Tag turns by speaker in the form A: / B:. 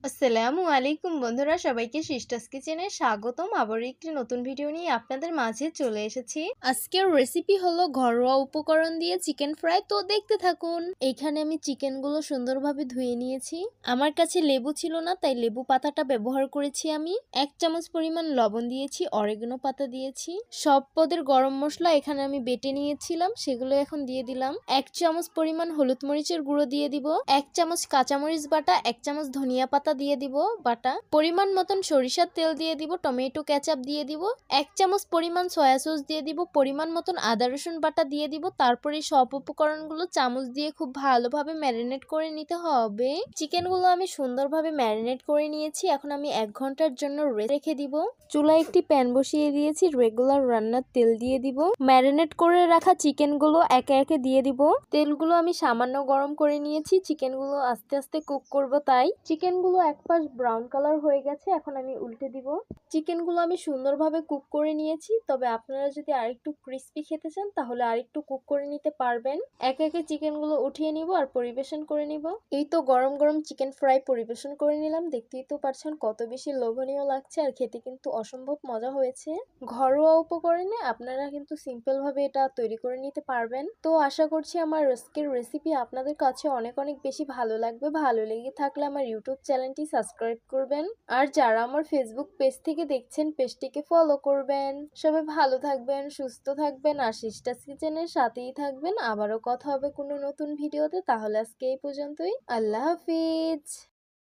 A: আসসালামু আলাইকুম বন্ধুরা, সবাইকে সিস্টার্স কিচেনে স্বাগতম। আবার একটি নতুন ভিডিও নিয়ে আপনাদের মাঝে চলে এসেছি। আজকের রেসিপি হলো ঘরোয়া উপকরণ দিয়ে চিকেন ফ্রাই। তো দেখতে থাকুন। এখানে আমি চিকেনগুলো সুন্দরভাবে ধুয়ে নিয়েছি। আমার কাছে লেবু ছিল না, তাই লেবু পাতাটা ব্যবহার করেছি। আমি 1 চামচ পরিমাণ লবণ দিয়েছি, অরেগানো পাতা দিয়েছি, সব পদের গরম মশলা এখানে আমি বেটে নিয়েছিলাম, সেগুলো এখন দিয়ে দিলাম। 1 চামচ পরিমাণ হলুদ মরিচের গুঁড়ো দিয়ে দিব, 1 চামচ কাঁচামরিচ বাটা, 1 চামচ ধনিয়া পাতা দিয়ে দিব বাটা, পরিমাণ মতন সরিষার তেল দিয়ে দিব, টমেটো কেচাপ দিয়ে দিব, 1 চামচ পরিমাণ সয়া সস দিয়ে দিব, পরিমাণ মতন আদা রসুন বাটা দিয়ে দিব। তারপরে সব উপকরণগুলো চামচ দিয়ে খুব ভালোভাবে ম্যারিনেট করে নিতে হবে। চিকেনগুলো আমি সুন্দরভাবে ম্যারিনেট করে নিয়েছি। এখন আমি 1 ঘন্টার জন্য রেখে দিব। চুলায় একটি প্যান বসিয়ে দিয়েছি, রেগুলার রান্নার তেল দিয়ে দিব। ম্যারিনেট করে রাখা চিকেনগুলো একে একে দিয়ে দিব। তেলগুলো আমি সামান্য গরম করে নিয়েছি, চিকেনগুলো আস্তে আস্তে কুক করব, তাই চিকেনগুলো এক পাশ ব্রাউন কালার হয়ে গেছে। এখন আমি উল্টে দিব। চিকেনগুলো আমি সুন্দরভাবে কুক করে নিয়েছি, তবে আপনারা যদি আরেকটু ক্রিস্পি খেতে চান তাহলে আরেকটু কুক করে নিতে পারবেন। একে একে চিকেনগুলো উঠিয়ে নিব আর পরিবেশন করে নিব। এই তো গরম গরম চিকেন ফ্রাই পরিবেশন করে নিলাম। দেখতেই তো পারছেন কত বেশি লোভনীয় লাগছে, আর খেতে কিন্তু অসম্ভব মজা হয়েছে। ঘরোয়া উপকরণে আপনারা কিন্তু সিম্পল ভাবে এটা তৈরি করে নিতে পারবেন। তো আশা করছি আমার আজকের রেসিপি আপনাদের কাছে অনেক অনেক বেশি ভালো লাগবে। ভালো লেগে থাকলে আমার ইউটিউব চ্যানেলটি সাবস্ক্রাইব করবেন, আর যারা আমার ফেসবুক পেজ থেকে দেখছেন পেজটিকে ফলো করবেন। সবাই ভালো থাকবেন, সুস্থ থাকবেন, আর সিস্টার্স কিচেনের সাথেই থাকবেন। আবারও কথা হবে কোনো নতুন ভিডিওতে। তাহলে আজকে এই পর্যন্তই। আল্লাহ হাফিজ।